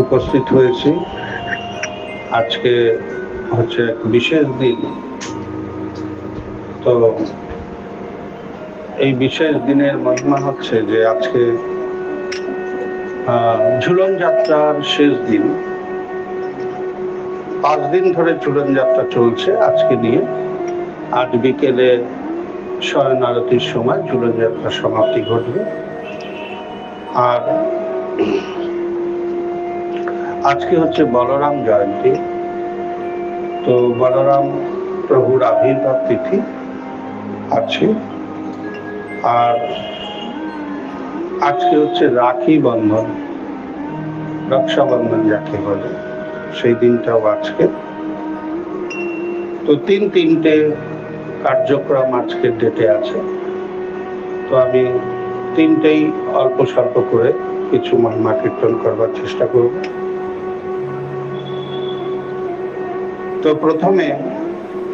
উপস্থিত হয়েছি। আজকে হচ্ছে এক বিশেষ দিন। তো এই বিশেষ দিনের মহিমা হচ্ছে যে আজকে ঝুলন যাত্রার শেষ দিন। 5 দিন ধরে ঝুলন যাত্রা চলছে আজকে নিয়ে। আজ বিকেলে শয়ন আরতির সময় ঝুলন যাত্রার সমাপ্তি ঘটবে। আর আজকে হচ্ছে বলরাম জয়ন্তী। তো বলরাম প্রভুর আবির্ভাব তিথি আছে। আর আজকে হচ্ছে রাখি বন্ধন, রক্ষাবন্ধন যাকে বলে, সেই দিনটাও আজকে। তো তিনটে কার্যক্রম আজকের ডেটে আছে। তো আমি তিনটেই অল্প স্বল্প করে কিছু মহিমা কীর্তন করবার চেষ্টা করব। তো প্রথমে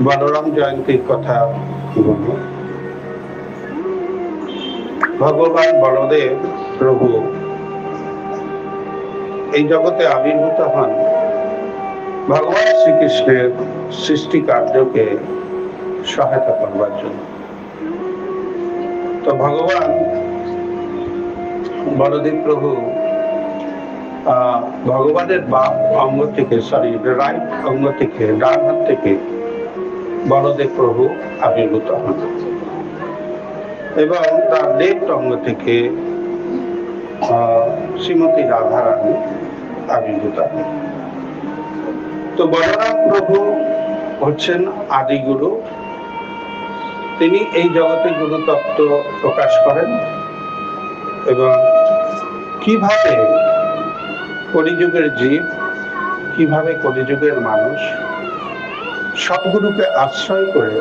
বলরাম জয়ন্তীর কথা বলব। ভগবান বলদেব প্রভু এই জগতে আবির্ভূত হন ভগবান শ্রীকৃষ্ণের সৃষ্টি কার্যকে সহায়তা করবার জন্য। তো ভগবান বলদেব প্রভু ভগবানের বাম অঙ্গ থেকে রাইট অঙ্গ থেকে, ডান হাত থেকে বলদেব প্রভু আবির্ভূত হন এবং তার লেফট অঙ্গ থেকে শ্রীমতী রাধারানী আবির্ভূত হন। তো বলরাম প্রভু হচ্ছেন আদিগুরু। তিনি এই জগতে গুরুতত্ত্ব প্রকাশ করেন এবং কিভাবে কলিযুগের জীব, কিভাবে কলিযুগের মানুষ সদ্গুরুকে আশ্রয় করে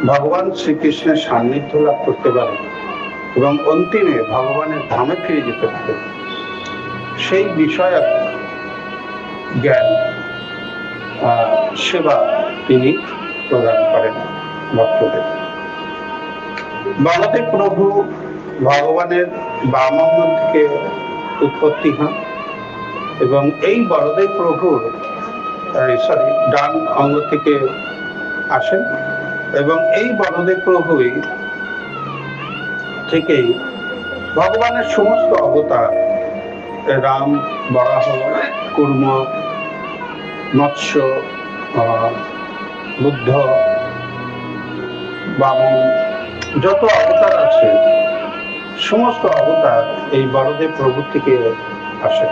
ভগবান শ্রীকৃষ্ণের সান্নিধ্য লাভ করতে পারে এবং অন্তিমে ভগবানের ধামে ফিরে যেতে পারে, সেই বিষয়ক জ্ঞান সেবা তিনি প্রদান করেন ভক্তদের। বলদেব প্রভু ভগবানের বাম অঙ্গ থেকে উৎপত্তি হন এবং এই বলদেব প্রভুর ডান অঙ্গ থেকে আসেন এবং এই বলদেব প্রভুই থেকেই ভগবানের সমস্ত অবতার, রাম, বরাহ, কুর্ম, মৎস্য, বুদ্ধ, বামন, যত অবতার আছে সমস্ত অবতার এই বলদেব প্রভু থেকে আসে।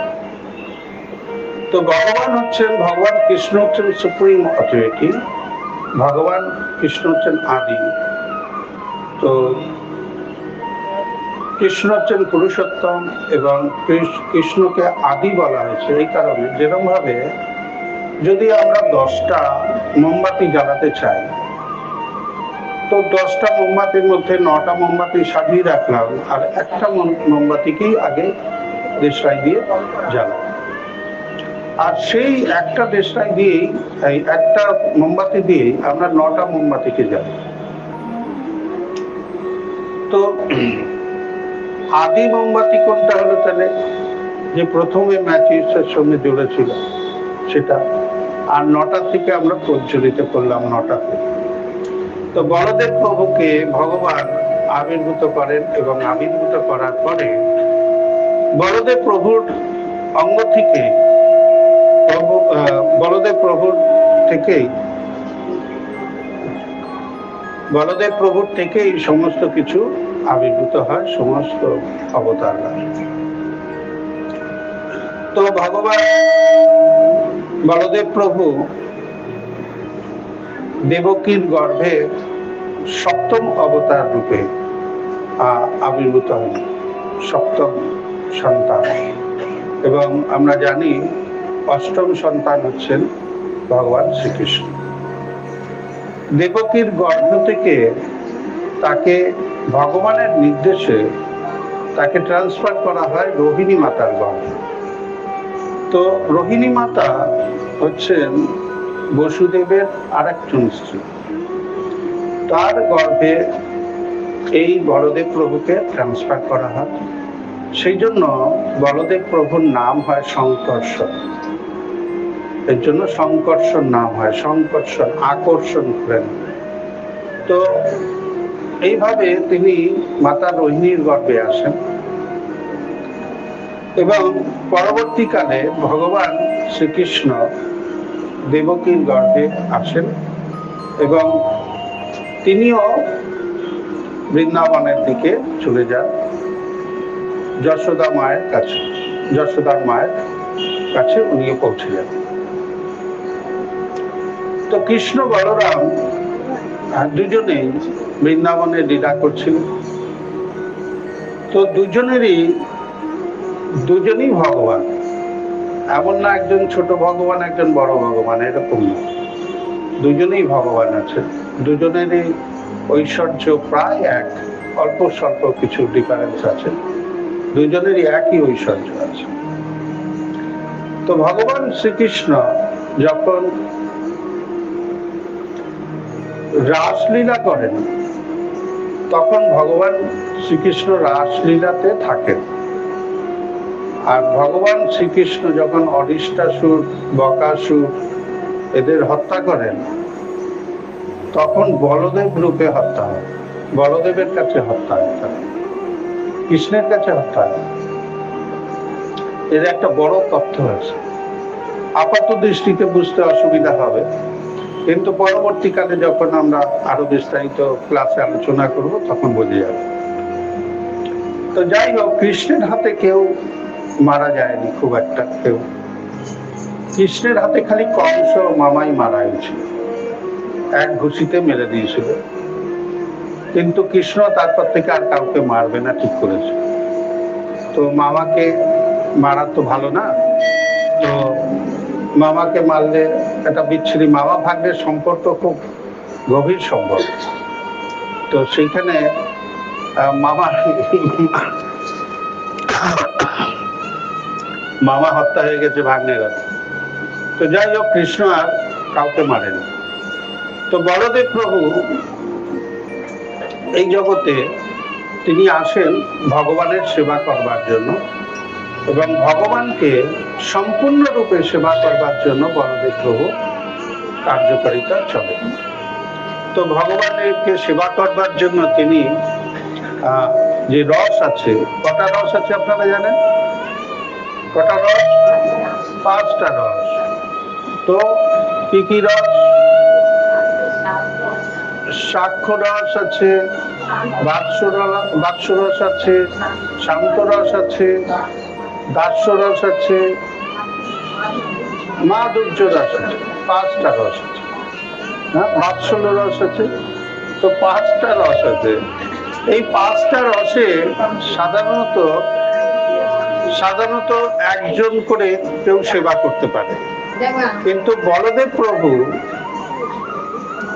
তো ভগবান কৃষ্ণ হচ্ছেন সুপ্রিম অথরিটি, ভগবান কৃষ্ণ হচ্ছেন আদি। তো কৃষ্ণ হচ্ছেন পুরুষোত্তম এবং কৃষ্ণকে আদি বলা হয়েছে এই কারণে, যেরকম ভাবে যদি আমরা 10টা মোমবাতি জ্বালাতে চাই, তো 10টা মোমবাতির মধ্যে 9টা মোমবাতি সাজিয়ে রাখলাম আর একটা মোমবাতিকেই আগে দেশলাই দিয়ে জ্বালাম, আর সেই একটা দেশলাই দিয়েই, এই একটা মোমবাতি দিয়েই আমরা 9টা মোমবাতিকে জ্বালাই। তো আদি মোমবাতি কোনটা হলো তাহলে? যে প্রথমে ম্যাচিসের সঙ্গে জ্বলেছিল সেটা, আর 9টা থেকে আমরা প্রজ্বলিত করলাম 9টাতে। তো বলদেব প্রভুকে ভগবান আবির্ভূত করেন এবং আবির্ভূত করার পরে বলদেব প্রভুর অঙ্গ থেকে বলদেব প্রভুর থেকেই সমস্ত কিছু আবির্ভূত হয়, সমস্ত অবতাররা। তো ভগবান বলদেব প্রভু দেবকীর গর্ভে 7ম অবতার রূপে আবির্ভূত হন, 7ম সন্তান। এবং আমরা জানি 8ম সন্তান হচ্ছেন ভগবান শ্রীকৃষ্ণ। দেবকীর গর্ভ থেকে তাকে ভগবানের নির্দেশে তাকে ট্রান্সফার করা হয় রোহিণী মাতার গর্ভে। তো রোহিণী মাতা হচ্ছেন বসুদেবের আরেকজন স্ত্রী। তার গর্ভে এই বলদেব প্রভুকে ট্রান্সফার করা হয় সেই জন্য বলদেব প্রভুর নাম হয় শঙ্কর্ষণ। এর জন্য শঙ্কর্ষণ নাম হয়, শঙ্কর্ষণ, আকর্ষণ করেন। তো এইভাবে তিনি মাতা রোহিণীর গর্ভে আসেন এবং পরবর্তীকালে ভগবান শ্রীকৃষ্ণ দেবকীর গর্ভে আসেন এবং তিনিও বৃন্দাবনের দিকে চলে যান যশোদা মায়ের কাছে, যশোদার মায়ের কাছে উনিও পৌঁছে যান। তো কৃষ্ণ বলরাম দুজনেই বৃন্দাবনে লীলা করছিলেন। তো দুজনই ভগবান, এমন না একজন ছোট ভগবান একজন বড় ভগবান, এরকম না, দুজনেই ভগবান আছেন। দুজনেরই ঐশ্বর্য প্রায় এক, অল্প স্বল্প কিছু ডিফারেন্স আছে, দুজনেরই একই ঐশ্বর্য আছে। তো ভগবান শ্রীকৃষ্ণ যখন রাসলীলা করেন তখন ভগবান শ্রীকৃষ্ণ রাসলীলাতে থাকেন। আর ভগবান শ্রীকৃষ্ণ যখন অরিষ্টাসুর, বকাসুর এদের হত্যা করেন তখন বলদেব রূপে হত্যা হয়, বলদেবের কাছে হত্যা হয়, কৃষ্ণের কাছে হত্যা হয়। এর একটা বড় তথ্য আছে, আপাত দৃষ্টিতে বুঝতে অসুবিধা হবে, কিন্তু পরবর্তীকালে যখন আমরা আরো বিস্তারিত ক্লাসে আলোচনা করব তখন বোঝা যাবে। তো যাই হোক, কৃষ্ণের হাতে কেউ মারা যায়নি খুব একটা, কেউ। কৃষ্ণের হাতে খালি কংস মামাই মারা হয়েছিল, এক ঘুষিতে মেরে দিয়েছিল, কিন্তু কৃষ্ণ তারপর থেকে আর কাউকে মারবে না ঠিক করেছে। তো মামাকে মারা তো ভালো না, তো মামাকে মারলে একটা বিচ্ছিরি, মামা ভাগ্যের সম্পর্ক খুব গভীর সম্পর্ক। তো সেইখানে মামা হত্যা হয়ে গেছে ভাগ্নের হাতে। তো যাই হোক, কৃষ্ণ আর কাউকে মারেনি। তো বলদেব প্রভু এই জগতে তিনি আসেন ভগবানের সেবা করবার জন্য এবং ভগবানকে সম্পূর্ণরূপে সেবা করবার জন্য বলদেব প্রভু কার্যকারিতা চলে। তো ভগবানকে সেবা করবার জন্য তিনি যে রস আছে, কটা রস আছে আপনারা জানেন? কটা রস? 5টা রস। তো কি কি রস? সাক্ষ্য রস আছে, বাৎসরস আছে, শান্তরস আছে, দাস্যরস আছে, মাধুর্য রস আছে, 5টা রস আছে। হ্যাঁ, বাৎসল্য রস আছে। তো 5টা রস আছে। এই 5টা রসে সাধারণত একজন করে কেউ সেবা করতে পারে, কিন্তু বলদেব প্রভু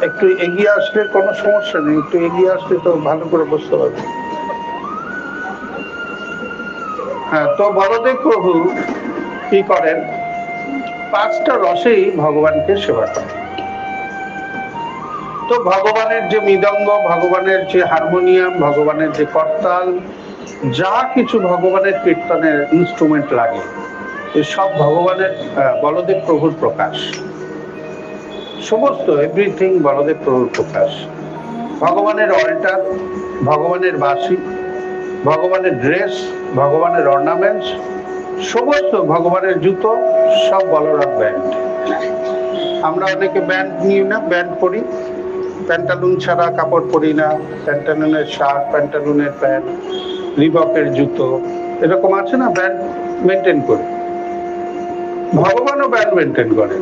একটু এগিয়ে আসলে কোনো সমস্যা নেই, একটু এগিয়ে আসলে তো ভালো করে বুঝতে পারবে। হ্যাঁ, তো বলদেব প্রভু কি করেন? 5টা রসেই ভগবানকে সেবা করেন। তো ভগবানের যে মৃদঙ্গ, ভগবানের যে হারমোনিয়াম, ভগবানের যে করতাল, যা কিছু ভগবানের কীর্তনের ইনস্ট্রুমেন্ট লাগে, সব ভগবানের বলদেব প্রভুর প্রকাশ। সমস্ত এভরিথিং বলদেব প্রভুর প্রকাশ। ভগবানের অল্টার, ভগবানের বাঁশি, ভগবানের ড্রেস, ভগবানের অর্নামেন্টস, সমস্ত ভগবানের জুতো, সব বলরাম ব্যান্ড। আমরা অনেকে ব্যান্ড নিই না, ব্যান্ড পরি, প্যান্টালুন ছাড়া কাপড় পরি না, প্যান্টালুনের শার্ট, প্যান্টালুনের প্যান্ট, রিবকের জুতো, এরকম আছে না, ব্যান্ড মেনটেন করে। ভগবানও ব্যান্ড মেনটেন করে।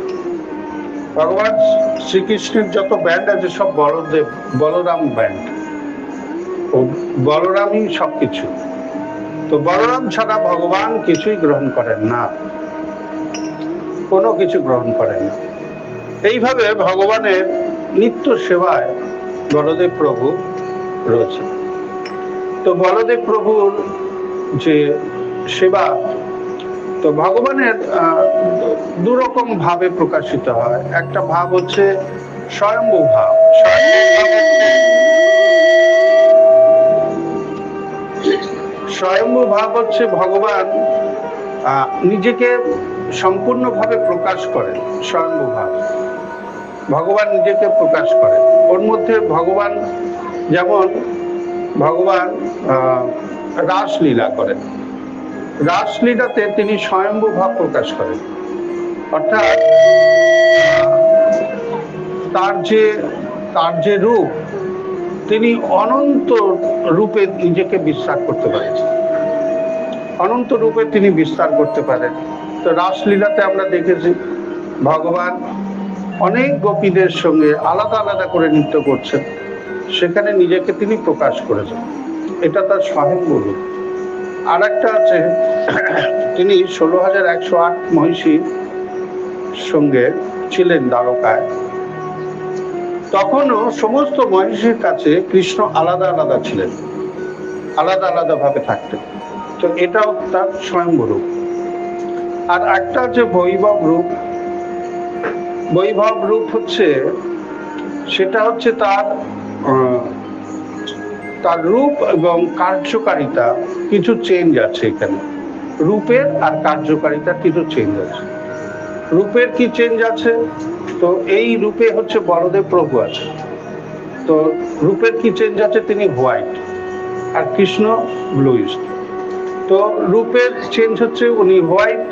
ভগবান শ্রীকৃষ্ণের যত ব্যান্ড আছে সব বলরাম ব্যান্ড, বলরামই সবকিছু। তো বলরাম ছাড়া ভগবান কিছুই গ্রহণ করেন না, কোনো কিছু গ্রহণ করেন না। এইভাবে ভগবানের নিত্য সেবায় বলদেব প্রভু রয়েছে। তো বলদেব প্রভুর যে সেবা, তো ভগবানের দুরকম ভাবে প্রকাশিত হয়। একটা ভাব হচ্ছে স্বয়ম্ভু ভাব। স্বয়ম্ভু ভাব হচ্ছে ভগবান নিজেকে সম্পূর্ণভাবে প্রকাশ করেন। স্বয়ম্ভু ভাব ভগবান নিজেকে প্রকাশ করেন। ওর মধ্যে ভগবান যেমন ভগবান রাসলীলা করেন, রাসলীলাতে তিনি স্বয়ম্ভু ভাব প্রকাশ করেন। অর্থাৎ তার যে রূপ, তিনি অনন্ত রূপে নিজেকে বিস্তার করতে পারেন, অনন্ত রূপে তিনি বিস্তার করতে পারেন। তো রাসলীলাতে আমরা দেখেছি ভগবান অনেক গোপীদের সঙ্গে আলাদা আলাদা করে নৃত্য করছেন, সেখানে নিজেকে তিনি প্রকাশ করেছেন, এটা তার স্বয়ম্ভু রূপ। আর একটা আছে, তিনি 16,108 মহিষীর সঙ্গে ছিলেন দ্বারকায়, তখনও সমস্ত মহিষীর কাছে কৃষ্ণ আলাদা আলাদা ছিলেন, আলাদা আলাদা ভাবে থাকতেন। তো এটাও তার স্বয়ম্ভু রূপ। আর একটা হচ্ছে বৈভব রূপ। বৈভব রূপ হচ্ছে, সেটা হচ্ছে তার রূপ এবং কার্যকারিতা কিছু চেঞ্জ আছে এখানে। রূপের আর কার্যকারিতার কিছু চেঞ্জ আছে। রূপের কি চেঞ্জ আছে? তো এই রূপে হচ্ছে বলদেব প্রভু আছে। তো রূপের কি চেঞ্জ আছে? তিনি হোয়াইট আর কৃষ্ণ ব্লুইশ। তো রূপের চেঞ্জ হচ্ছে উনি হোয়াইট।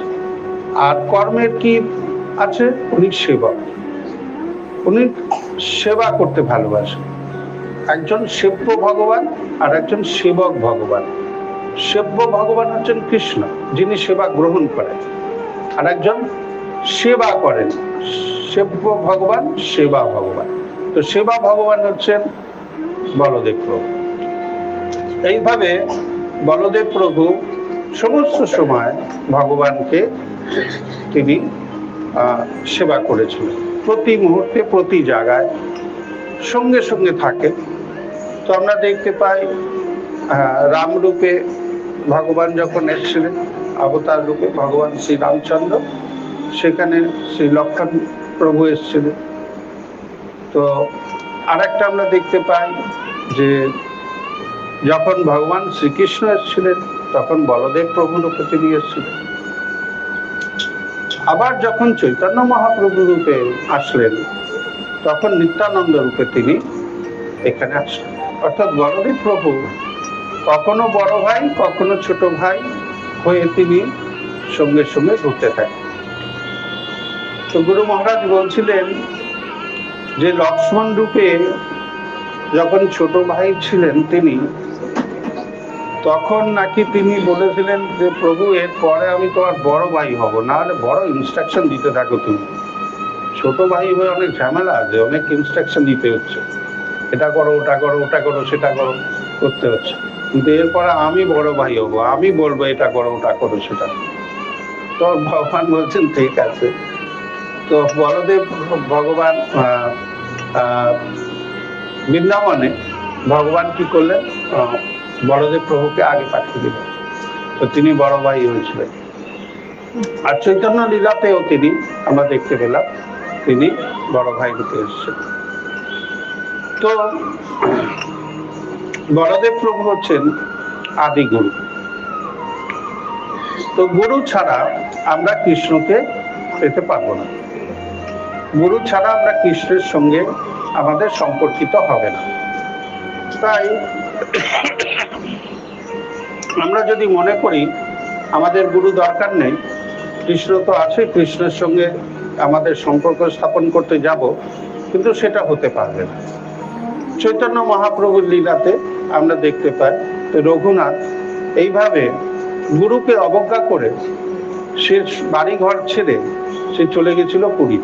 আর কর্মের কি আছে? উনি সেবক, উনি সেবা করতে ভালোবাসেন। একজন সেব্য ভগবান আর একজন সেবক ভগবান। সেব্য ভগবান হচ্ছেন কৃষ্ণ, যিনি সেবা গ্রহণ করেন, আর একজন সেবা করেন, সেব্য ভগবান, সেবা ভগবান। তো সেবা ভগবান হচ্ছেন বলদেব প্রভু। এইভাবে বলদেব প্রভু সমস্ত সময় ভগবানকে তিনি সেবা করেছিলেন, প্রতি মুহূর্তে প্রতি জায়গায় সঙ্গে সঙ্গে থাকে। তো আমরা দেখতে পাই রামরূপে ভগবান যখন এসেছিলেন, অবতার রূপে ভগবান শ্রী রামচন্দ্র, সেখানে শ্রী লক্ষ্মণ প্রভু এসেছিলেন। তো আরেকটা আমরা দেখতে পাই যে যখন ভগবান শ্রীকৃষ্ণ এসেছিলেন, তখন বলদেব প্রভু রূপে তিনি এসেছিলেন। আবার যখন চৈতন্য মহাপ্রভু রূপে আসলেন, তখন নিত্যানন্দ রূপে তিনি এখানে আসলেন। অর্থাৎ বলদেব প্রভু কখনো বড় ভাই, কখনো ছোট ভাই হয়ে তিনি সঙ্গে সঙ্গে ঘুরতে থাকেন। তো গুরু মহারাজ বলছিলেন যে লক্ষ্মণ রূপে যখন ছোট ভাই ছিলেন তিনি, তখন নাকি তিনি বলেছিলেন যে প্রভু, এর পরে আমি তোমার বড় ভাই হব, না হলে বড় ইনস্ট্রাকশন দিতে থাকো তুমি। ছোট ভাই হয়ে অনেক ঝামেলা আছে, অনেক ইনস্ট্রাকশন দিতে হচ্ছে, এটা করো, ওটা করো, ওটা করো, সেটা করো, করতে হচ্ছে। কিন্তু এরপরে আমি বড় ভাই হব, আমি বলবো এটা করো, ওটা করো, সেটা। তো ভগবান বলছেন ঠিক আছে। তো বলদেব ভগবান বৃন্দাবনে ভগবান কি করলেন? বলদেব প্রভুকে আগে পাঠিয়ে দিলেন। তো তিনি বড় ভাই হয়েছিলেন। আর চৈতন্য লীলাতেও তিনি, আমরা দেখতে পেলাম, তিনি বড় ভাই হতে এসেছেন। তো বলদেব প্রভু হচ্ছেন আদি গুরু। তো গুরু ছাড়া আমরা কৃষ্ণকে পেতে পারবো না। গুরু ছাড়া আমরা কৃষ্ণের সঙ্গে আমাদের সম্পর্কিত হবে না। তাই আমরা যদি মনে করি আমাদের গুরু দরকার নেই, কৃষ্ণ তো আছে, কৃষ্ণের সঙ্গে আমাদের সম্পর্ক স্থাপন করতে যাব, কিন্তু সেটা হতে পারবে না। চৈতন্য মহাপ্রভুর লীলাতে আমরা দেখতে পাই রঘুনাথ এইভাবে গুরুকে অবজ্ঞা করে সে বাড়ি ঘর ছেড়ে সে চলে গেছিল পুরী।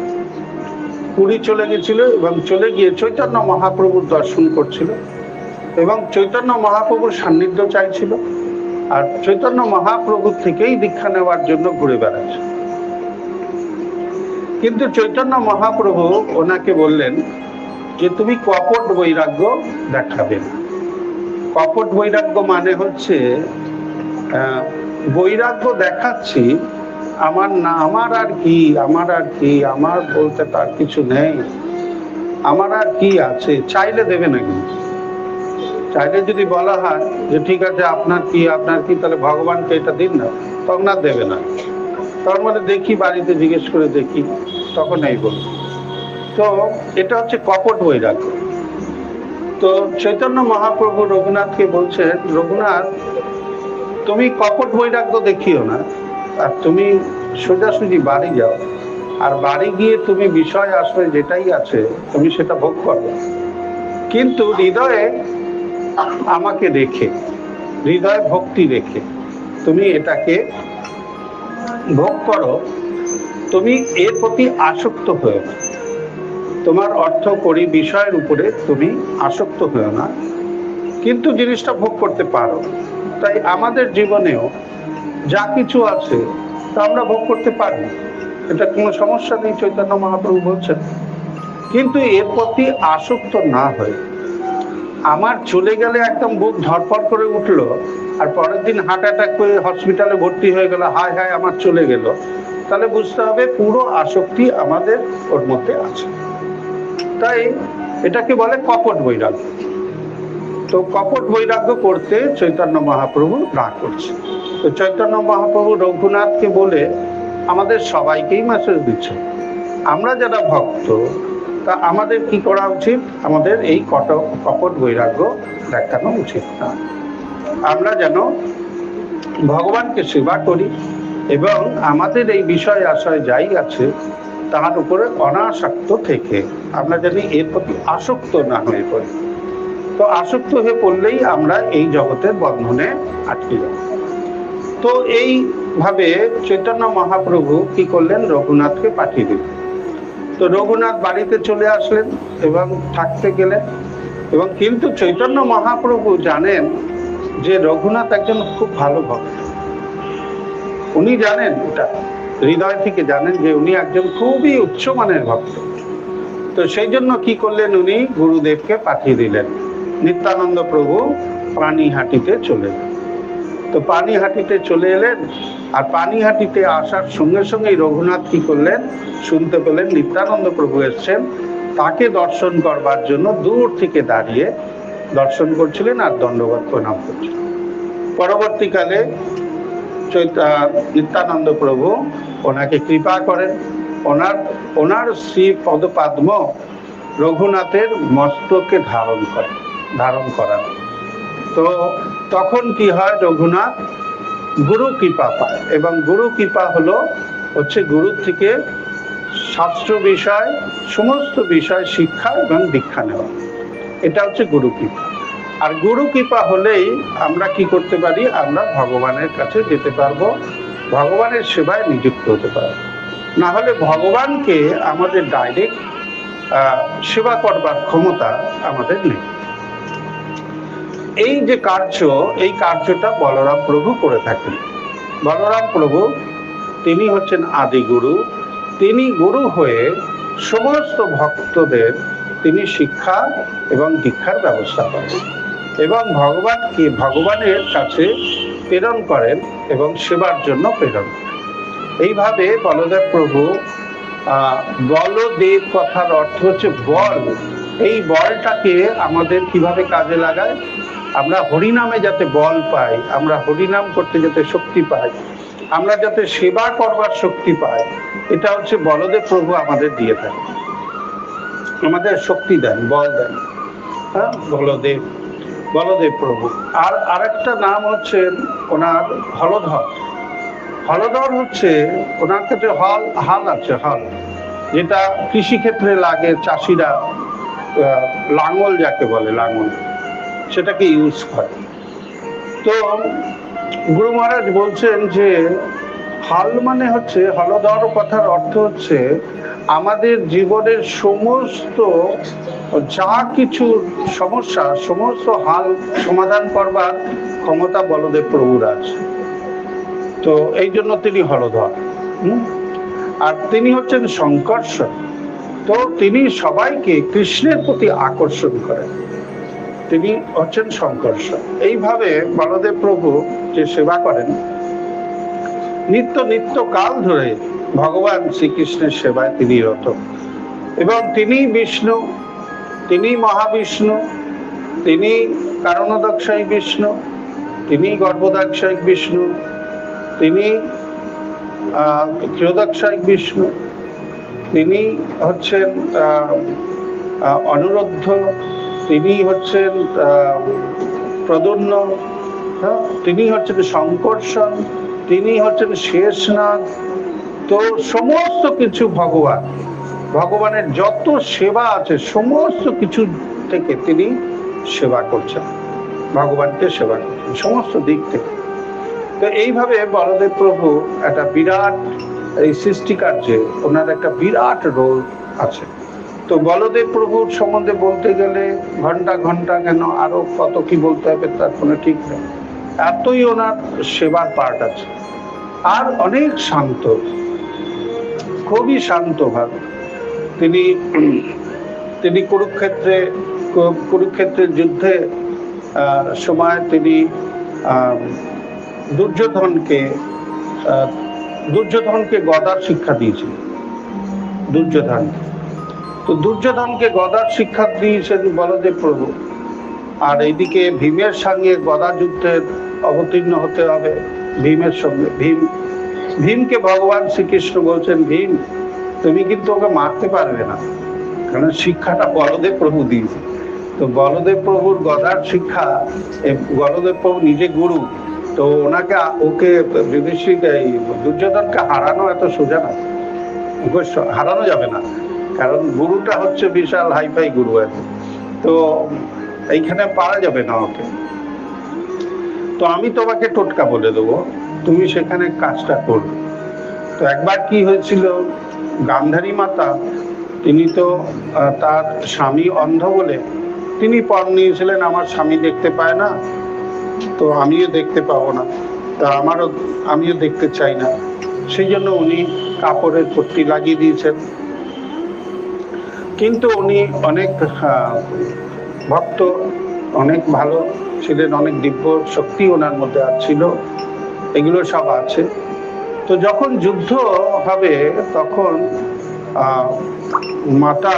পুরী চলে গেছিল এবং চলে গিয়ে চৈতন্য মহাপ্রভুর দর্শন করছিল এবং চৈতন্য মহাপ্রভুর সান্নিধ্য চাইছিল, আর চৈতন্য মহাপ্রভুর থেকেই দীক্ষা নেওয়ার জন্য ঘুরে বেড়াচ্ছে। কিন্তু চৈতন্য মহাপ্রভু ওনাকে বললেন যে তুমি কপট বৈরাগ্য দেখাবে না। কপট বৈরাগ্য মানে হচ্ছে বৈরাগ্য দেখাচ্ছি, আমার না, আমার আর কি, আমার বলতে তার কিছু নেই, আমার আর কি আছে, চাইলে দেবে নাকি? চাইলে যদি বলা হয় যে ঠিক আছে আপনার কি তাহলে ভগবানকে এটা দিন না, তখন আর দেবে না। তখন মানে দেখি বাড়িতে জিজ্ঞেস করে দেখি, তখন এই বলবো। তো এটা হচ্ছে কপট বৈরাগ্য। তো চৈতন্য মহাপ্রভু রঘুনাথকে বলছেন, রঘুনাথ তুমি কপট বৈরাগ্য দেখিও না, আর তুমি সোজাসুজি বাড়ি যাও, আর বাড়ি গিয়ে তুমি বিষয় আশ্রয় যেটাই আছে তুমি সেটা ভোগ করো, কিন্তু হৃদয়ে আমাকে রেখে, হৃদয় ভক্তি রেখে তুমি এটাকে ভোগ করো। তুমি এর প্রতি আসক্ত হয়েও না, তোমার অর্থ করি বিষয়ের উপরে তুমি আসক্ত হয়েও না, কিন্তু জিনিসটা ভোগ করতে পারো। তাই আমাদের জীবনেও যা কিছু আছে তা আমরা ভোগ করতে পারি, এটা কোনো সমস্যা নেই, চৈতন্য মহাপ্রভু বলছেন। কিন্তু এর প্রতি আসক্ত না হয়ে, আমার চলে গেলে একদম বুক ধরপড় করে উঠলো, আর পরের দিন হার্ট অ্যাটাক করে হসপিটালে ভর্তি হয়ে গেল, হায় হায় আমার চলে গেল, তাহলে বুঝতে হবে পুরো আসক্তি আমাদের ওর মধ্যে আছে। তাই এটাকে বলে কপট বৈরাগ্য। তো কপট বৈরাগ্য করতে চৈতন্য মহাপ্রভু না করছে। তো চৈতন্য মহাপ্রভু রঘুনাথকে বলে আমাদের সবাইকেই মেসেজ দিচ্ছে, আমরা যারা ভক্ত তা আমাদের কি করা উচিত, আমাদের এই কপট বৈরাগ্য দেখানো উচিত না। আমরা যেন ভগবানকে সেবা করি এবং আমাদের এই বিষয় আশয় যাই আছে তার উপরে অনাসক্ত থেকে আমরা যেন এর প্রতি আসক্ত না হয়ে পড়ি। তো আসক্ত হয়ে পড়লেই আমরা এই জগতের বন্ধনে আটকে যাব। তো এইভাবে চৈতন্য মহাপ্রভু কি করলেন, রঘুনাথকে পাঠিয়ে দিলেন। তো রঘুনাথ বাড়িতে চলে আসলেন এবং থাকতে গেলেন। এবং কিন্তু চৈতন্য মহাপ্রভু জানেন যে রঘুনাথ একজন খুব ভালো ভক্ত, উনি জানেন, এটা হৃদয় থেকে জানেন যে উনি একজন খুবই উচ্চমানের ভক্ত। তো সেই জন্য কি করলেন, উনি গুরুদেবকে পাঠিয়ে দিলেন। নিত্যানন্দ প্রভু পানিহাটিতে চলে এলেন। তো পানিহাটিতে চলে এলেন, আর পানিহাটিতে আসার সঙ্গে সঙ্গেই রঘুনাথ কি করলেন, শুনতে পেলেন নিত্যানন্দ প্রভু এসছেন, তাকে দর্শন করবার জন্য দূর থেকে দাঁড়িয়ে দর্শন করছিলেন আর দণ্ডবত প্রণাম করছিলেন। পরবর্তীকালে নিত্যানন্দ প্রভু ওনাকে কৃপা করেন, ওনার শ্রী পদপদ্ম রঘুনাথের মস্তকে ধারণ করান। তো তখন কি হয়, রঘুনাথ গুরু কৃপা পায়, এবং গুরু কৃপা হচ্ছে গুরুর থেকে শাস্ত্র বিষয় সমস্ত বিষয় শিক্ষা এবং দীক্ষা নেওয়া, এটা হচ্ছে গুরু কৃপা। আর গুরু কৃপা হলেই আমরা কি করতে পারি, আমরা ভগবানের কাছে যেতে পারবো, ভগবানের সেবায় নিযুক্ত হতে পারবো। না হলে ভগবানকে আমাদের ডাইরেক্ট সেবা করবার ক্ষমতা আমাদের নেই। এই যে কার্য, এই কার্যটা বলরাম প্রভু করে থাকেন। বলরাম প্রভু তিনি হচ্ছেন আদি গুরু, তিনি গুরু হয়ে সমস্ত ভক্তদের তিনি শিক্ষা এবং দীক্ষার ব্যবস্থা করেন এবং ভগবানের কাছে প্রেরণ করেন এবং সেবার জন্য প্রেরণ করেন। এইভাবে বলদেব প্রভু, বলদেব কথার অর্থ হচ্ছে বল, এই বলটাকে আমাদের কিভাবে কাজে লাগায়, আমরা হরিনামে যাতে বল পাই, আমরা হরিনাম করতে যাতে শক্তি পাই, আমরা যাতে সেবা করবার শক্তি পাই, এটা হচ্ছে বলদেব প্রভু আমাদের দিয়ে দেন, আমাদের শক্তি দেন, বল দেন। হ্যাঁ, বলদেব প্রভু। আর আরেকটা নাম হচ্ছে ওনার হলধর। হলধর হচ্ছে ওনার ক্ষেত্রে হাল আছে, হাল যেটা কৃষিক্ষেত্রে লাগে, চাষিরা লাঙল যাকে বলে, লাঙল সেটাকে ইউজ করে। তো গুরু মহারাজ বলছেন যে হাল মানে হচ্ছে, হলধর কথার অর্থ হচ্ছে আমাদের জীবনের সমস্ত যা কিছু সমস্যা, সমস্ত হাল সমাধান করবার ক্ষমতা বলদেব প্রভুর আছে। তো এই জন্য তিনি হলধর। আর তিনি হচ্ছেন শঙ্কর্ষণ। তো তিনি সবাইকে কৃষ্ণের প্রতি আকর্ষণ করেন, তিনি হচ্ছেন শঙ্কর্ষণ। এইভাবে বলদেব প্রভু যে সেবা করেন, নিত্য কাল ধরে ভগবান শ্রীকৃষ্ণের সেবায় তিনি রত, এবং তিনি বিষ্ণু, তিনি মহাবিষ্ণু, তিনি কারণোদকশায়ী বিষ্ণু, তিনি গর্ভোদকশায়ী বিষ্ণু, তিনি ক্ষীরোদকশায়ী বিষ্ণু, তিনি হচ্ছেন অনুরুদ্ধ, তিনি হচ্ছেন প্রদ্যুম্ন, তিনি হচ্ছেন শঙ্কর্ষণ, তিনি হচ্ছেন শেষনাগ। তো সমস্ত কিছু ভগবানের যত সেবা আছে সমস্ত কিছু থেকে তিনি সেবা করছেন, ভগবানকে সেবা করছেন সমস্ত দিক থেকে। তো এইভাবে বলদেব প্রভু একটা বিরাট, এই সৃষ্টি কার্যে ওনার একটা বিরাট রোল আছে। তো বলদেব প্রভুর সম্বন্ধে বলতে গেলে ঘন্টা ঘন্টা কেন আরো কত কি বলতে হবে তার কোনো ঠিক নেই, এতই ওনার সেবার পার্ট আছে। আর অনেক শান্ত, খুবই শান্ত ভাব। তিনি কুরুক্ষেত্রের যুদ্ধে সময় তিনি দুর্যোধনকে গদার শিক্ষা দিয়েছিলেন। দুর্যোধনকে গদার শিক্ষা দিয়েছেন বলদেব প্রভু। আর এইদিকে ভীমের সঙ্গে গদা যুদ্ধের অবতীর্ণ হতে হবে। ভীমের সঙ্গে ভীমকে ভগবান শ্রীকৃষ্ণ বলছেন, ভীম তুমি কিন্তু ওকে মারতে পারবে না, কারণ শিক্ষাটা বলদেব প্রভু দিয়েছে। তো বলদেব প্রভুর গদার শিক্ষা, বলদেব প্রভু নিজে গুরু, তো ওকে দুর্যোধনকে হারানো এত সোজা না, ওকে হারানো যাবে না, কারণ গুরুটা হচ্ছে বিশাল হাইফাই গুরু আছে, তো এইখানে পারা যাবে না ওকে। তো আমি তোমাকে টোটকা বলে দেবো, তুমি সেখানে কাজটা করবে। তো একবার কি হয়েছিল, গান্ধারী মাতা তিনি তো তার স্বামী অন্ধ বলে তিনি পণ নিয়েছিলেন, আমার স্বামী দেখতে পায় না তো আমিও দেখতে পাবো না, তা আমিও দেখতে চাই না, সেই জন্য উনি কাপড়ের পট্টি লাগিয়ে দিয়েছেন। কিন্তু উনি অনেক ভক্ত, অনেক ভালো ছিলেন, অনেক দিব্য শক্তি ওনার মধ্যে ছিল, এগুলো সব আছে। তো যখন যুদ্ধ হবে তখন মাতা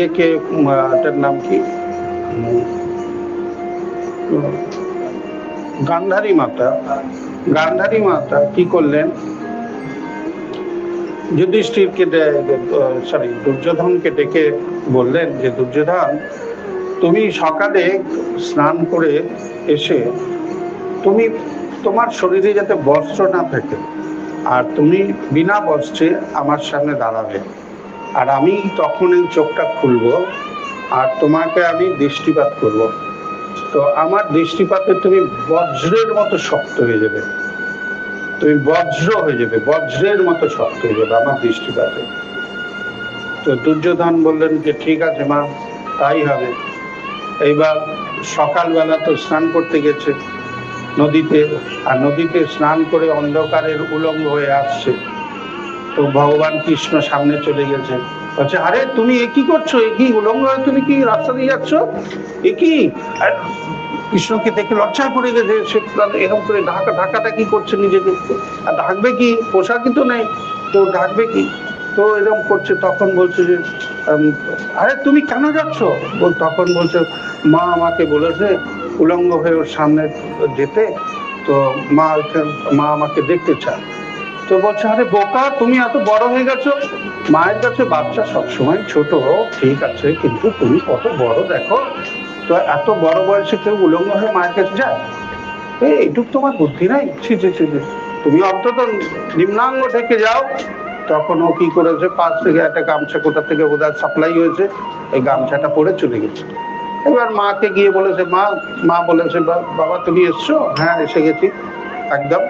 এটার নাম কি, গান্ধারী মাতা কি করলেন, দুর্যোধনকে ডেকে বললেন যে দুর্যোধন, তুমি সকালে স্নান করে এসে তোমার শরীরে যাতে বস্ত্র না থাকে, আর তুমি বিনা বস্ত্রে আমার সামনে দাঁড়াবে, আর আমি তখন এই চোখটা খুলবো আর তোমাকে আমি দৃষ্টিপাত করব। তো আমার দৃষ্টিপাতে তুমি বজ্রের মতো শক্ত হয়ে যাবে, তুমি বজ্রের মতো শক্ত হয়ে যাবে আমার দৃষ্টিপাতে। তো দুর্যোধন বললেন যে ঠিক আছে মা, তাই হবে। এইবার সকালবেলা তো স্নান করতে গেছে নদীতে, আর নদীতে স্নান করে অন্ধকারের উলঙ্গ হয়ে আসছে। তো ভগবান কৃষ্ণ সামনে চলে গেছে, বলছে আরে তুমি এ কি করছো, এ কি উলঙ্গ হয়ে তুমি কি রাস্তা দিয়ে যাচ্ছ, এ কি? কৃষ্ণকে দেখে লজ্জায় পড়ে গেছে, সে এরকম করে ঢাকাটা কি করছে নিজেকে, আর ঢাকবে কি, পোশাকই তো নেই, তো ঢাকবে কি, তো এরকম করছে। তখন বলছে যে আরে তুমি কেন যাচ্ছ? তখন বলছে মা আমাকে বলেছে উলঙ্গ হয়ে ওর সামনে যেতে, তো মা আমাকে দেখতে চায়। তো বলছে আরে বোকা, তুমি এত বড় হয়ে গেছো, মায়ের কাছে বাচ্চা সবসময় ছোট, ঠিক আছে, কিন্তু তুমি কত বড় দেখো, তো এত বড় বয়সে কেউ উলঙ্গ হয়ে মায়ের কাছে যায়, এইটুক তোমার বুদ্ধি নাই, তুমি অন্তত নিম্নাঙ্গ ঢেকে যাও। তখন ও কি করেছে, পাশ থেকে একটা গামছা কোথা থেকে বোধহয় সাপ্লাই হয়েছে, এই গামছাটা পরে চলে গেছে। এবার মাকে গিয়ে বলেছে, মা বলেছে বাবা তুমি এসছো? হ্যাঁ এসে গেছি, একদম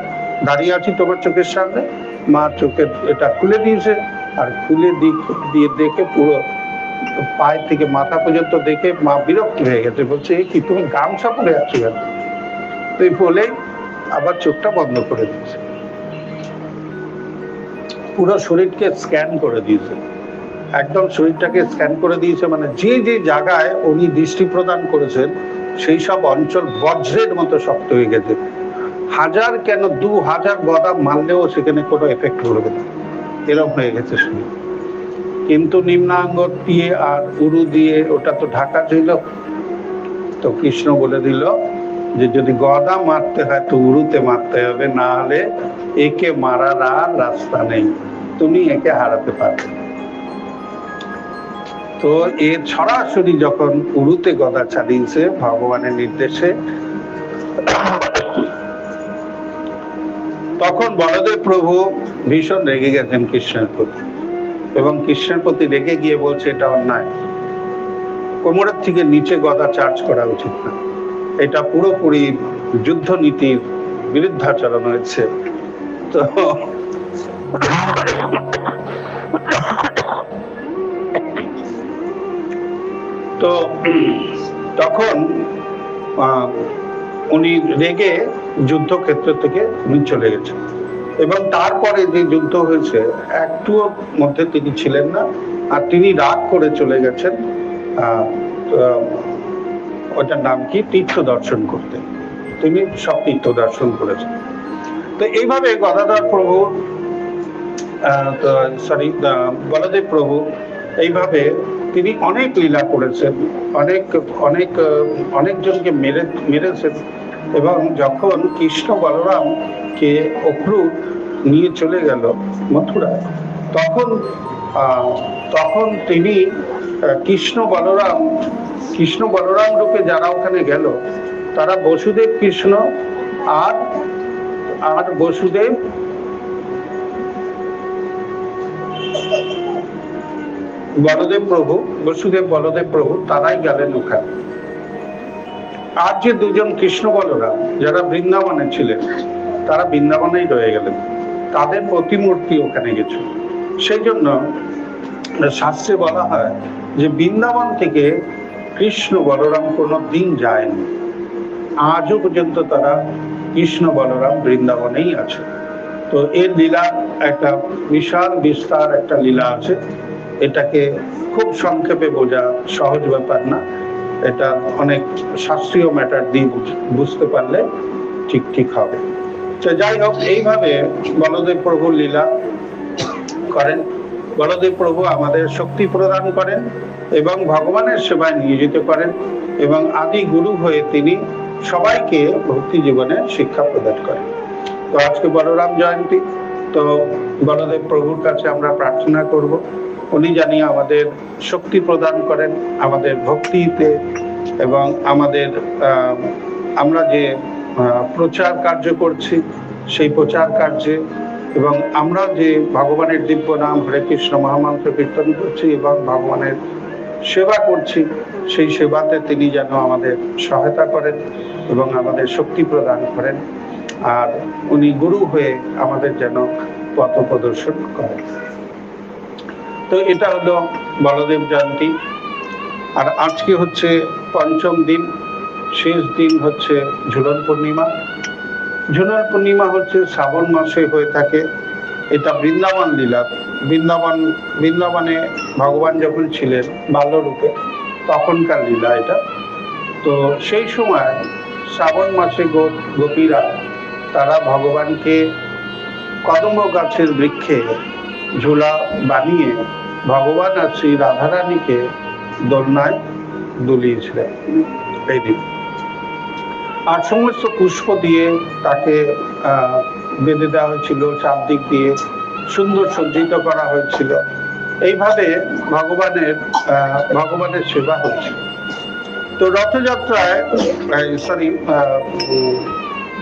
দাঁড়িয়ে আছি তোমার চোখের সামনে। মা চোখের এটা খুলে দিয়েছে, আর খুলে দিয়ে দেখে পুরো পায়ে থেকে মাথা পর্যন্ত দেখে মা বিরক্ত হয়ে গেছে, বলছে কি তুমি গামছা পরে আছো কেন? তুই বলে আবার চোখটা বন্ধ করে দিয়েছে, পুরো শরীরকে স্ক্যান করে দিয়েছে, একদম শরীরটাকে স্ক্যান করে দিয়েছে, মানে যে যে জায়গায় উনি দৃষ্টি প্রদান করেছেন সেই সব অঞ্চল বজ্রের মতো শক্ত হয়ে গেছে। 1000 কেন 2000 গদা মারলেও সেখানে কোনো এফেক্ট করবে না, এরকম হয়ে গেছে শরীর। কিন্তু নিম্নাঙ্গ দিয়ে আর উরু দিয়ে ওটা তো ঢাকা ছিল। তো কৃষ্ণ বলে দিল যে যদি গদা মারতে হয় তো উরুতে মারতে হবে, না হলে একে মারার আর রাস্তা নেই, তুমি একে হারাতে পারবে। তো এ সরাসরি যখন উরুতে গদা চালিয়েছে ভগবানের নির্দেশে, তখন বলদেব প্রভু ভীষণ রেগে গেছেন কৃষ্ণের প্রতি, এবং কৃষ্ণের প্রতি রেগে গিয়ে বলছে এটা অন্যায়, কোমরের থেকে নিচে গদা চার্জ করা উচিত না, এটা পুরোপুরি যুদ্ধ নীতির বিরুদ্ধাচরণ হয়েছে। তো তো তখন উনি রেগে যুদ্ধক্ষেত্র থেকে উনি চলে গেছেন, এবং তারপরে যে যুদ্ধ হয়েছে একটুও মধ্যে তিনি ছিলেন না, আর তিনি রাগ করে চলে গেছেন ওটার নাম কি, তীর্থ দর্শন করতে। তিনি সব তীর্থ দর্শন করেছেন। তো এইভাবে গদাধর প্রভু বলদেব প্রভু এইভাবে তিনি অনেক লীলা করেছেন, অনেকজনকে মেরেছেন। এবং যখন কৃষ্ণ বলরামকে অক্রূর নিয়ে চলে গেল মথুরায়, তখন তিনি কৃষ্ণ বলরাম রূপে যারা ওখানে গেল তারা বসুদেব কৃষ্ণ আর বসুদেব বলদেব প্রভু তারাই গেলেন ওখানে। আর যে দুজন কৃষ্ণ বলরাম যারা বৃন্দাবনে ছিলেন তারা বৃন্দাবনেই রয়ে গেলেন, তাদের প্রতিমূর্তি ওখানে গেছে। সেই জন্য শাস্ত্রে বলা হয় যে বৃন্দাবন থেকে কৃষ্ণ বলরাম কোনো দিন যায়নি, আজও পর্যন্ত তারা কৃষ্ণ বলরাম বৃন্দাবনেই আছে। তো এর লীলা একটা বিশাল বিস্তার একটা লীলা আছে, এটাকে খুব সংক্ষেপে বোঝা সহজ ব্যাপার না, এটা অনেক শাস্ত্রীয় ম্যাটার দিয়ে বুঝতে পারলে ঠিক হবে। তো যাই হোক, এইভাবে বলদেব প্রভুর লীলা করেন। বলদেব প্রভু আমাদের শক্তি প্রদান করেন এবং ভগবানের সেবায় নিয়োজিত করেন, এবং আদি গুরু হয়ে তিনি সবাইকে ভক্তি জীবনে শিক্ষা প্রদান করেন। তো আজকে বলরাম জয়ন্তী, তো বলদেব প্রভুর কাছে আমরা প্রার্থনা করব উনি জানি আমাদের শক্তি প্রদান করেন আমাদের ভক্তিতে, এবং আমাদের আমরা যে প্রচার কার্য করছি সেই প্রচার কার্যে, এবং আমরা যে ভগবানের দিব্য নাম হরে কৃষ্ণ মহামন্ত্র কীর্তন করছি এবং ভগবানের সেবা করছি, সেই সেবাতে তিনি যেন আমাদের সহায়তা করেন এবং আমাদের শক্তি প্রদান করেন, আর উনি গুরু হয়ে আমাদের যেন পথ প্রদর্শন করেন। তো এটা হলো বলদেব জয়ন্তী। আর আজকে হচ্ছে পঞ্চম দিন, শেষ দিন হচ্ছে ঝুলন পূর্ণিমা। ঝুলন পূর্ণিমা হচ্ছে শ্রাবণ মাসে হয়ে থাকে। এটা বৃন্দাবন লীলা। বৃন্দাবনে ভগবান যখন ছিলেন বাল্যরূপে তখনকার লীলা এটা। তো সেই সময় শ্রাবণ মাসে গোপীরা তারা ভগবানকে কদম্ব গাছের বৃক্ষে ঝোলা বানিয়ে ভগবান আর শ্রী রাধারানীকে দোলনায় দুলিয়েছিলেন এই দিন। আর সমস্ত পুষ্প দিয়ে তাকে বেঁধে দেওয়া হয়েছিল, চারদিক দিয়ে সুন্দর সজ্জিত করা হয়েছিল। এইভাবে ভগবানের সেবা হয়েছিল। তো রথযাত্রায়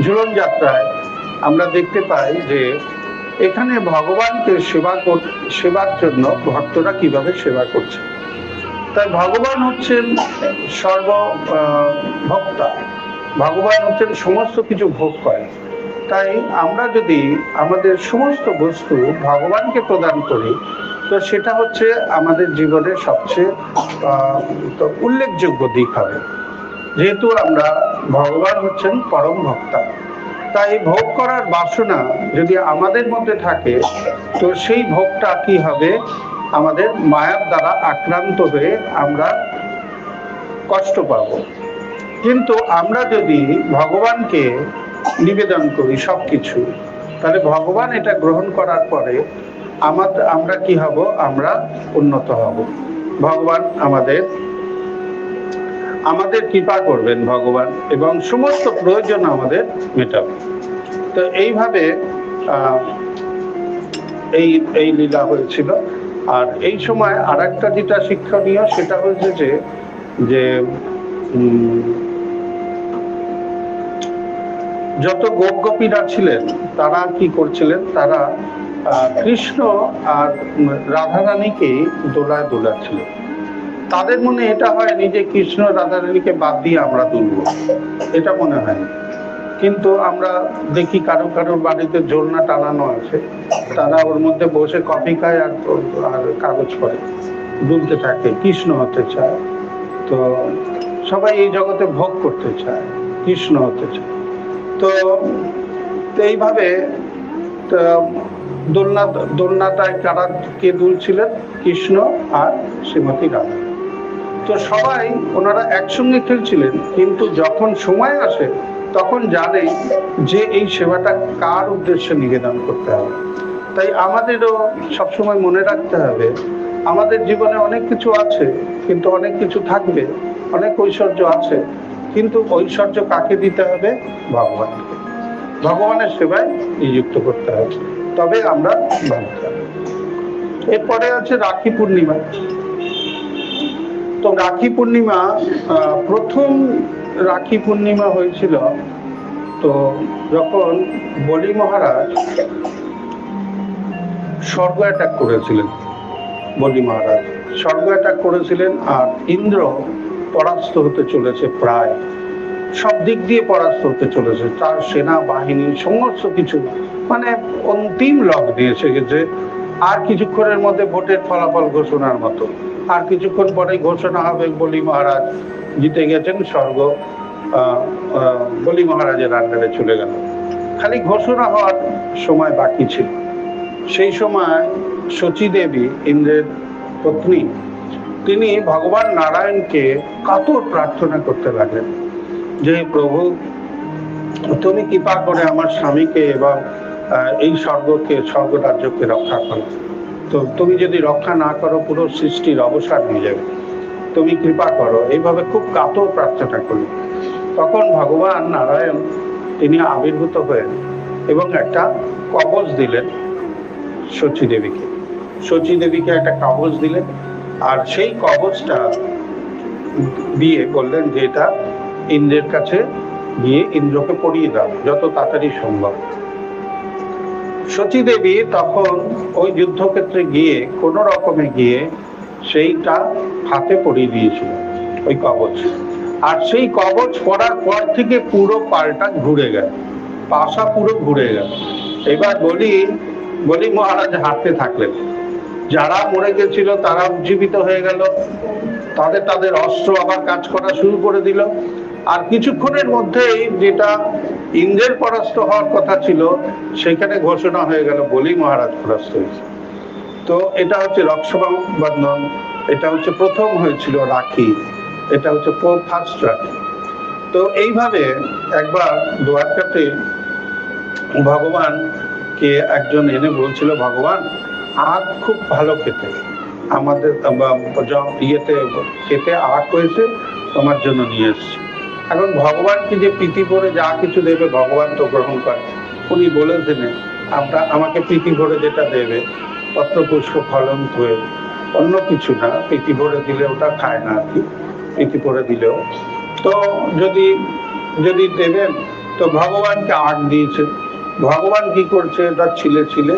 ঝুলন যাত্রায় আমরা দেখতে পাই যে এখানে ভগবানকে সেবার জন্য ভক্তরা কিভাবে সেবা করছে। তাই ভগবান হচ্ছেন সর্বভোক্তা, ভগবান হচ্ছেন সমস্ত কিছু ভোগ করেন। তাই আমরা যদি আমাদের সমস্ত বস্তু ভগবানকে প্রদান করি তো সেটা হচ্ছে আমাদের জীবনের সবচেয়ে উল্লেখযোগ্য দিক হবে, যেহেতু আমরা ভগবান হচ্ছেন পরম ভক্তা। তাই ভোগ করার বাসনা যদি আমাদের মধ্যে থাকে তো সেই ভোগটা কি হবে, আমাদের মায়ার দ্বারা আক্রান্ত হয়ে আমরা কষ্ট পাব। কিন্তু আমরা যদি ভগবানকে নিবেদন করি সবকিছু, তাহলে ভগবান এটা গ্রহণ করার পরে আমরা কি হব? আমরা উন্নত হব। ভগবান আমাদের কৃপা করবেন ভগবান, এবং সমস্ত প্রয়োজন আমাদের মেটাবে। তো এইভাবে এই লীলা হয়েছিল। আর এই সময় আর একটা যেটা শিক্ষণীয় সেটা হয়েছে যে যত গোপীরা ছিলেন তারা কি করছিলেন, তারা কৃষ্ণ আর রাধারানীকে দোলায় দোলাচ্ছিলেন। তাদের মনে এটা হয়নি যে কৃষ্ণ রাধারানীকে বাদ দিয়ে আমরা দুলব, এটা মনে হয়নি। কিন্তু আমরা দেখি কারোর বাড়িতে ঝোলনা টানানো আছে, তারা ওর মধ্যে বসে কফি খায় আর কাগজ পড়ে, দুলতে থাকে, কৃষ্ণ হতে চায়। তো সবাই এই জগতে ভোগ করতে চায়, কৃষ্ণ হতে চায়। তো এইভাবে দোলনাটায় কারা কে দুলছিলেন? কৃষ্ণ আর শ্রীমতী রাধা। তো সবাই ওনারা একসঙ্গে খেলছিলেন, কিন্তু যখন সময় আসে তখন জানে যে এই সেবাটা কার উদ্দেশ্যে নিবেদন করতে হবে। তাই আমাদেরও সবসময় মনে রাখতে হবে, আমাদের জীবনে অনেক কিছু আছে, কিন্তু অনেক কিছু থাকবে, অনেক ঐশ্বর্য আছে, কিন্তু ঐশ্বর্য কাকে দিতে হবে? ভগবানকে। ভগবানের সেবায় নিযুক্ত করতে হবে, তবে আমরা ভাবতে হবে। এরপরে আছে রাখি পূর্ণিমা। তো রাখি পূর্ণিমা, প্রথম রাখি পূর্ণিমা হয়েছিল তো যখন বলি মহারাজ স্বর্গ অ্যাটাক করেছিলেন। বলি মহারাজ স্বর্গ অ্যাটাক করেছিলেন, আর ইন্দ্র পরাস্ত হতে চলেছে, প্রায় সব দিক দিয়ে পরাস্ত হতে চলেছে। তার সেনা বাহিনী সমস্ত কিছু মানে অন্তিম লগ দিয়েছে গেছে। আর কিছুক্ষণের মধ্যে ভোটের ফলাফল ঘোষণার মতো, আর কিছুক্ষণ পরেই ঘোষণা হবে বলি মহারাজ জিতে গেছেন, স্বর্গ বলি মহারাজের আন্ডারে চলে গেল। খালি ঘোষণা হওয়ার সময় বাকি ছিল। সেই সময় শচী দেবী, ইন্দ্রের পত্নী, তিনি ভগবান নারায়ণকে কাতর প্রার্থনা করতে লাগলেন যে প্রভু, তুমি কৃপা করে আমার স্বামীকে এবং এই স্বর্গ রাজ্যকে রক্ষা করো। তো তুমি যদি রক্ষা না করো পুরো সৃষ্টির অবসান হয়ে যাবে, তুমি কৃপা করো। এইভাবে খুব কাতর প্রার্থনা করলেন। তখন ভগবান নারায়ণ তিনি আবির্ভূত হয়ে এবং একটা কবচ দিলেন শচী দেবীকে। শচী দেবীকে একটা কবচ দিলেন, আর সেই কবচটা দিয়ে বললেন যে এটা ইন্দ্রের কাছে গিয়ে ইন্দ্রকে পরিয়ে দাও যত তাড়াতাড়ি সম্ভব। শচী দেবী তখন ওই যুদ্ধক্ষেত্রে গিয়ে কোন রকমে গিয়ে সেইটা হাতে পরিয়ে দিয়েছিল ওই কবচ। আর সেই কবচ পরার পর থেকে পুরো পাল্টা ঘুরে গেল, পাশা পুরো ঘুরে গেল। এবার বলি মহারাজ হাঁটতে থাকলেন। যারা মরে গেছিল তারা উজ্জীবিত হয়ে গেল, তাদের অস্ত্র আবার কাজ করা শুরু করে দিল। আর কিছুক্ষণের মধ্যেই যেটা ইন্দ্রের পরাস্ত হওয়ার কথা ছিল সেখানে ঘোষণা হয়ে গেল বলি মহারাজ পরাস্ত হয়েছে। তো এটা হচ্ছে রক্ষাবন্ধন, এটা হচ্ছে প্রথম হয়েছিল রাখি, এটা হচ্ছে ফার্স্ট রাখি। তো এইভাবে একবার দ্বারকাতে ভগবানকে একজন এনে বলছিল, ভগবান আখ খুব ভালো খেতে, আমাদের ইয়েতে খেতে আখ হয়েছে, তোমার জন্য নিয়ে এসছি। এখন ভগবানকে যে প্রীতি ভরে যা কিছু দেবে ভগবান তো গ্রহণ করে। উনি বলেছিলেন আমাকে প্রীতি ভরে যেটা দেবে পত্র পুষ্প ফলন হয়ে, অন্য কিছু না, প্রীতি ভরে দিলে ওটা খায় না আর কি, প্রীতি ভরে দিলেও। তো যদি দেবেন, তো ভগবানকে আখ দিয়েছে। ভগবান কি করছে, এটা ছিলে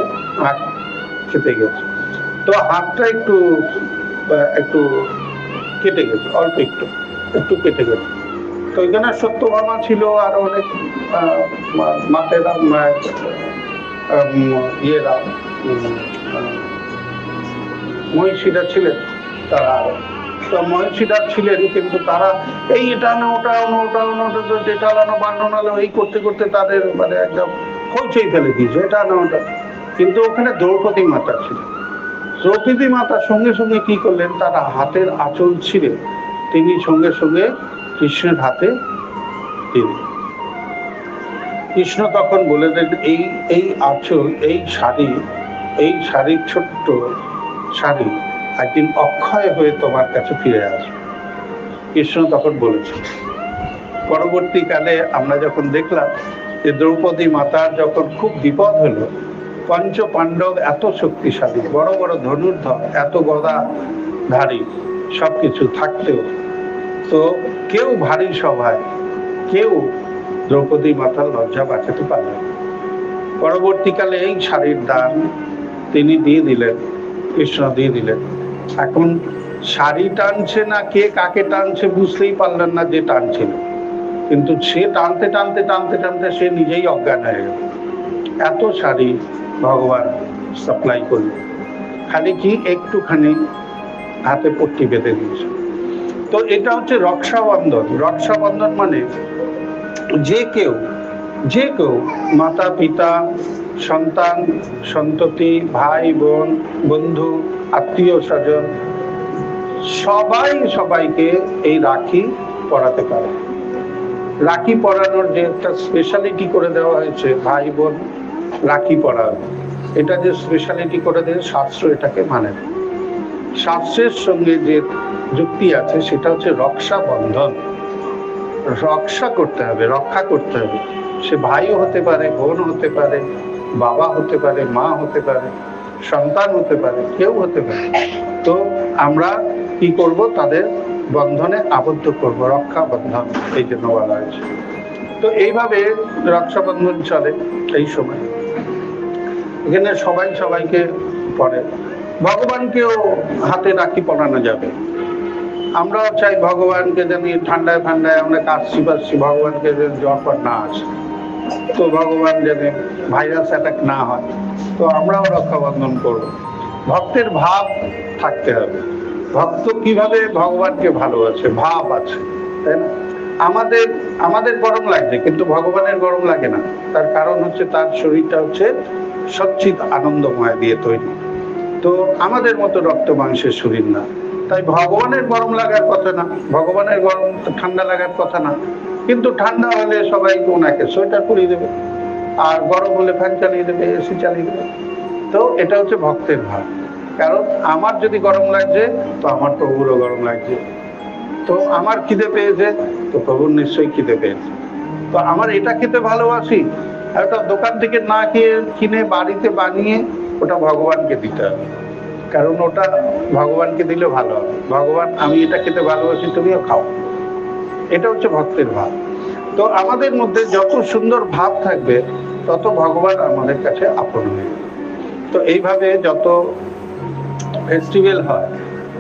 আখ খেতে গেছে। তো হাতটা একটু কেটে গেছে, অল্প একটু কেটে গেছে। তো এখানে সত্যভামা ছিল, আর অনেক মাতেরা ইয়েরা মহিষীরা ছিলেন। তারা তো মহিষীরা ছিলেন, কিন্তু তারা এই এটা না ওটা যেটা আনো বান্নালো এই করতে করতে তাদের মানে একদম হইচই ফেলে দিয়েছে, এটা না ওটা। কিন্তু ওখানে দ্রৌপদী মাতা ছিল। দ্রৌপদী মাতা সঙ্গে সঙ্গে কি করলেন, তারা হাতের আঁচল ছিঁড়ে তিনি সঙ্গে সঙ্গে কৃষ্ণের হাতে দিলেন। কৃষ্ণ তখন বলে দেন, এই আঁচল, এই শাড়ি এই শাড়ির ছোট্ট শাড়ি একদিন অক্ষয় হয়ে তোমার কাছে ফিরে আসবে। কৃষ্ণ তখন বলেছে। পরবর্তীকালে আমরা যখন দেখলাম যে দ্রৌপদী মাতার যখন খুব বিপদ হলো, পঞ্চ পাণ্ডব এত শক্তিশালী, বড় বড় ধনুর্ধর, এত গদাধারী সবকিছু থাকতেও তো কেউ ভারী সভায় কেউ দ্রৌপদী মাতার লজ্জা বাঁচাতে পারলেন। পরবর্তীকালে এই শাড়ির দান তিনি দিয়ে দিলেন, কৃষ্ণ দিয়ে দিলেন। এখন শাড়ি টানছে না কে কাকে টানছে বুঝতেই পারলেন না যে টানছিল, কিন্তু সে টানতে টানতে টানতে টানতে সে নিজেই অজ্ঞান হয়ে গেল। এত শাড়ি ভগবান সাপ্লাই করল, খালি কি একটুখানি হাতে পট্টি বেঁধে দিয়েছে। তো এটা হচ্ছে রক্ষাবন্ধন। রক্ষাবন্ধন মানে যে কেউ মাতা পিতা সন্তান সন্ততি ভাই বোন বন্ধু আত্মীয় স্বজন সবাইকে এই রাখি পরাতে পারে। রাখি পরানোর যে একটা স্পেশালিটি করে দেওয়া হয়েছে, ভাই বোন রাখি পরানো, এটা যে স্পেশালিটি করে দেয় শাস্ত্র এটাকে মানে। শাস্ত্রের সঙ্গে যে যুক্তি আছে সেটা হচ্ছে রক্ষাবন্ধন। রক্ষা করতে হবে, রক্ষা করতে হবে। সে ভাইও হতে পারে, বোন হতে পারে, বাবা হতে পারে, মা হতে পারে, সন্তান হতে পারে, কেউ হতে পারে। তো আমরা কি করব? তাদের বন্ধনে আবদ্ধ করব, রক্ষাবন্ধন এই জন্য বলা হয়েছে। তো এইভাবে রক্ষাবন্ধন চলে এই সময়। এখানে সবাই সবাইকে পড়ে। ভগবানকেও হাতে রাখি পরানো যাবে। আমরাও চাই ভগবানকে জানি ঠান্ডায় ঠান্ডায় আমরা কাশছি পাচ্ছি, ভগবানকে যেন জ্বর পর না আসে, তো ভগবান যেন ভাইরাস অ্যাটাক না হয়, তো আমরাও রক্ষাবন্ধন করব। ভক্তের ভাব থাকতে হবে। ভক্ত কিভাবে ভগবানকে ভালোবাসে, ভাব আছে, তাই না? আমাদের গরম লাগছে কিন্তু ভগবানের গরম লাগে না। তার কারণ হচ্ছে তার শরীরটা হচ্ছে সচ্চিত আনন্দময় দিয়ে তৈরি। তো আমাদের মতো রক্ত মাংসের শরীর না, তাই ভগবানের গরম লাগার কথা না, ভগবানের গরম ঠান্ডা লাগার কথা না। কিন্তু ঠান্ডা হলে সবাই ওনাকে সোয়েটার পরিয়ে দেবে, আর গরম হলে ফ্যান চালিয়ে দেবে, এসি চালিয়ে দেবে। তো এটা হচ্ছে ভক্তের ভাব। কারণ আমার যদি গরম লাগছে তো আমার প্রভুরও গরম লাগছে। তো আমার খিদে পেয়েছে তো প্রভুর নিশ্চয়ই খিদে পেয়েছে। তো আমার এটা খেতে ভালোবাসি, একটা দোকান থেকে না কিনে বাড়িতে বানিয়ে ওটা ভগবানকে দিতে হবে। কারণ ওটা ভগবানকে দিলে ভালো হবে। ভগবান আমি এটা খেতে ভালোবাসি, তুমিও খাও। এটা হচ্ছে ভক্তের ভাব। তো আমাদের মধ্যে যত সুন্দর ভাব থাকবে তত ভগবান আমাদের কাছে আপন হবে। তো এইভাবে যত ফেস্টিভ্যাল হয়,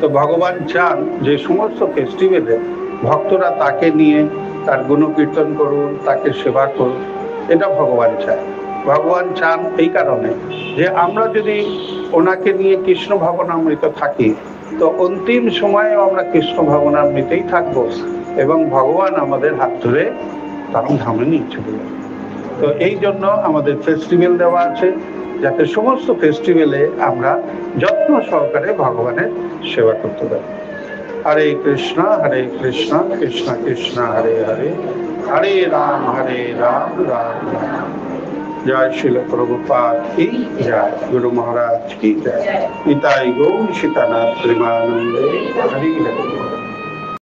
তো ভগবান চান যে সমস্ত ফেস্টিভ্যালে ভক্তরা তাকে নিয়ে তার গুণকীর্তন করুন, তাকে সেবা করুন। এটা ভগবান চায়। ভগবান চান এই কারণে যে আমরা যদি ওনাকে নিয়ে কৃষ্ণ ভাবনামৃত থাকি, তো অন্তিম সময়েও আমরা কৃষ্ণ ভাবনামৃতেই থাকবো এবং ভগবান আমাদের হাত ধরে তার ধামে নিয়ে চলে যাবে। তো এই জন্য আমাদের ফেস্টিভ্যাল দেওয়া আছে, যাতে সমস্ত ফেস্টিভ্যালে আমরা যত্ন সহকারে ভগবানের সেবা করতে পারি। হরে কৃষ্ণ কৃষ্ণ কৃষ্ণ হরে হরে, হরে রাম রাম রাম। জয় শিল প্রভুপাদ কি জয়, গুরু মহারাজ কি জয়। নিতাই গৌর সীতানাথ প্রেমানন্দে হরি হরি।